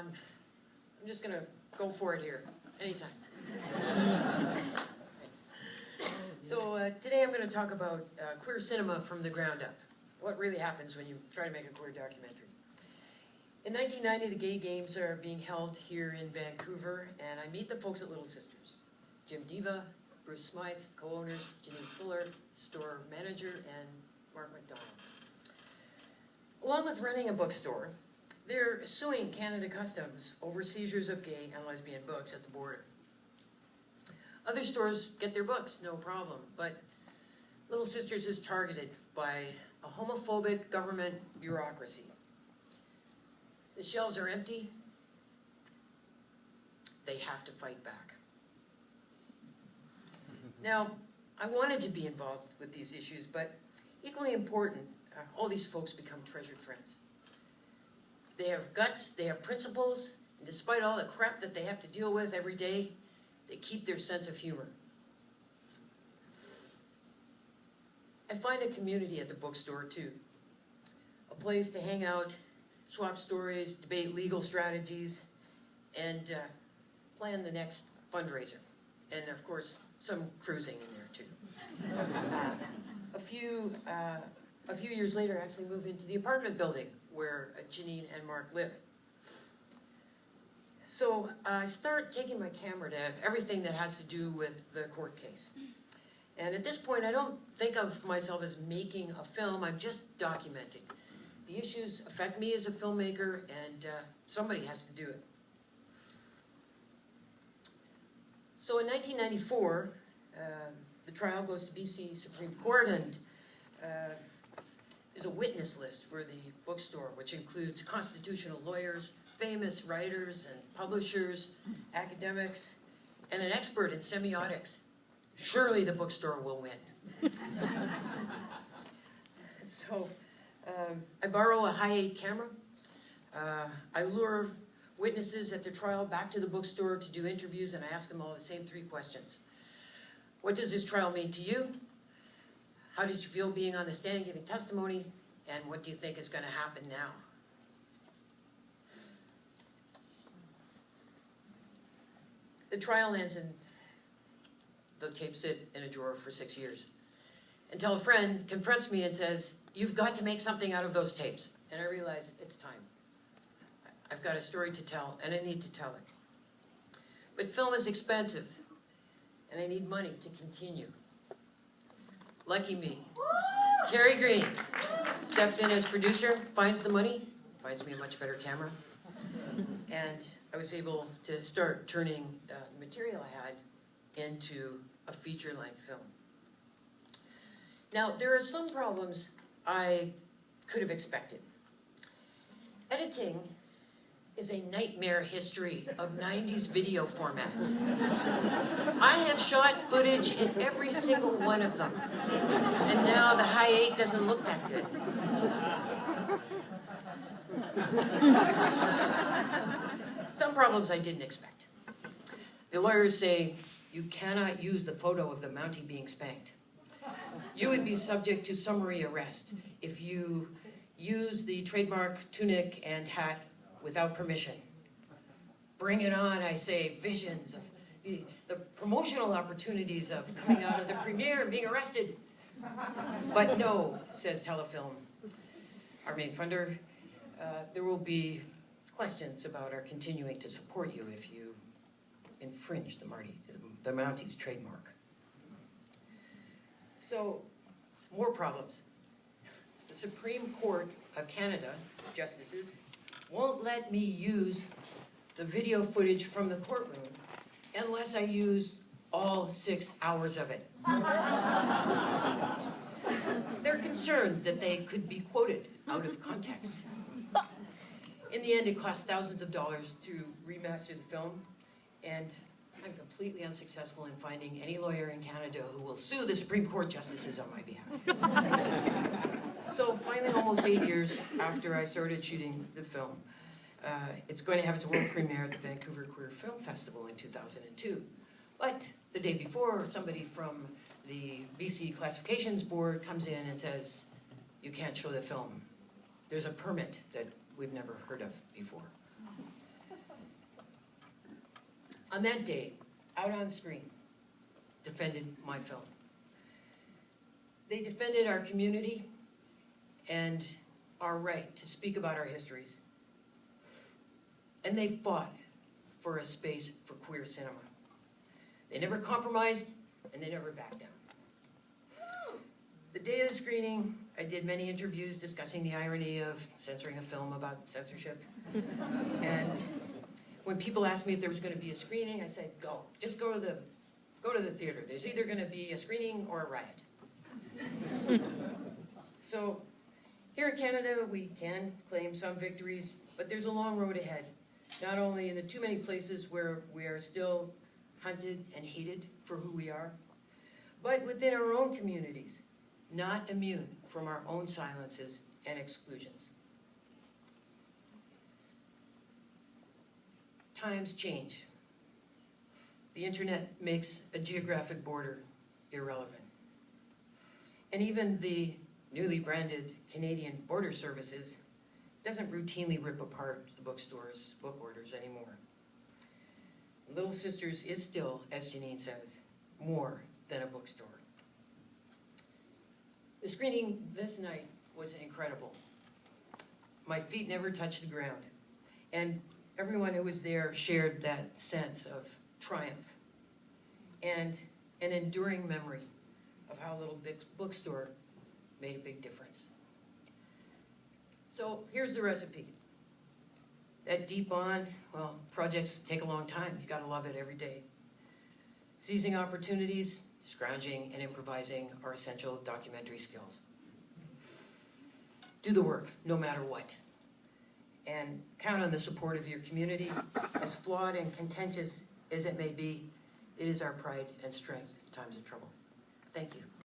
I'm just going to go for it here, anytime. So today I'm going to talk about queer cinema from the ground up. What really happens when you try to make a queer documentary. In 1990, the Gay Games are being held here in Vancouver, and I meet the folks at Little Sisters. Jim Diva, Bruce Smythe, co-owners, Janine Fuller, store manager, and Mark McDonald. Along with running a bookstore, they're suing Canada Customs over seizures of gay and lesbian books at the border. Other stores get their books, no problem, but Little Sisters is targeted by a homophobic government bureaucracy. The shelves are empty. They have to fight back. Now, I wanted to be involved with these issues, but equally important, all these folks become treasured friends. They have guts, they have principles, and despite all the crap that they have to deal with every day, they keep their sense of humor. I find a community at the bookstore too. A place to hang out, swap stories, debate legal strategies, and plan the next fundraiser. And of course, some cruising in there too. A few years later, I actually moved into the apartment building where Janine and Mark live. So I start taking my camera to everything that has to do with the court case. And at this point, I don't think of myself as making a film, I'm just documenting. The issues affect me as a filmmaker, and somebody has to do it. So in 1994, the trial goes to BC Supreme Court, and there's a witness list for the bookstore, which includes constitutional lawyers, famous writers and publishers, academics, and an expert in semiotics. Surely the bookstore will win. So I borrow a high-8 camera. I lure witnesses at the trial back to the bookstore to do interviews, and I ask them all the same 3 questions. What does this trial mean to you? How did you feel being on the stand giving testimony? And what do you think is going to happen now? The trial ends and the tapes sit in a drawer for 6 years. Until a friend confronts me and says, "You've got to make something out of those tapes." And I realize it's time. I've got a story to tell, and I need to tell it. But film is expensive, and I need money to continue. Lucky me. Carrie Green steps in as producer, finds the money, finds me a much better camera, and I was able to start turning the material I had into a feature-length film. Now, there are some problems I could have expected. Editing is a nightmare history of 90s video formats. I have shot footage in every single one of them, and now the high-8 doesn't look that good. Some problems I didn't expect. The lawyers say, you cannot use the photo of the Mountie being spanked. You would be subject to summary arrest if you use the trademark tunic and hat without permission. Bring it on, I say, visions of the promotional opportunities of coming out of the premiere and being arrested. But no, says Telefilm, our main funder, there will be questions about our continuing to support you if you infringe the Mountie's trademark. So, more problems. The Supreme Court of Canada, justices, won't let me use the video footage from the courtroom unless I use all 6 hours of it. They're concerned that they could be quoted out of context. In the end, it costs thousands of dollars to remaster the film, and I'm completely unsuccessful in finding any lawyer in Canada who will sue the Supreme Court justices on my behalf. So finally, almost 8 years after I started shooting the film, it's going to have its world premiere at the Vancouver Queer Film Festival in 2002. But the day before, somebody from the BC Classifications Board comes in and says, you can't show the film. There's a permit that we've never heard of before. on that day, out on screen, defended my film. They defended our community and our right to speak about our histories. And they fought for a space for queer cinema. They never compromised, and they never backed down. The day of the screening, I did many interviews discussing the irony of censoring a film about censorship. And when people asked me if there was going to be a screening, I said, go. Just go to the theater. There's either going to be a screening or a riot. So here in Canada, we can claim some victories, but there's a long road ahead. Not only in the too many places where we are still hunted and hated for who we are, but within our own communities, not immune from our own silences and exclusions. Times change. The internet makes a geographic border irrelevant. And even the newly branded Canadian Border Services doesn't routinely rip apart the bookstore's book orders anymore. Little Sisters is still, as Janine says, more than a bookstore. The screening this night was incredible. My feet never touched the ground. And everyone who was there shared that sense of triumph and an enduring memory of how a little bookstore made a big difference. So here's the recipe. That deep bond, well, projects take a long time. You gotta love it every day. Seizing opportunities, scrounging, and improvising are essential documentary skills. Do the work, no matter what. And count on the support of your community. As flawed and contentious as it may be, it is our pride and strength in times of trouble. Thank you.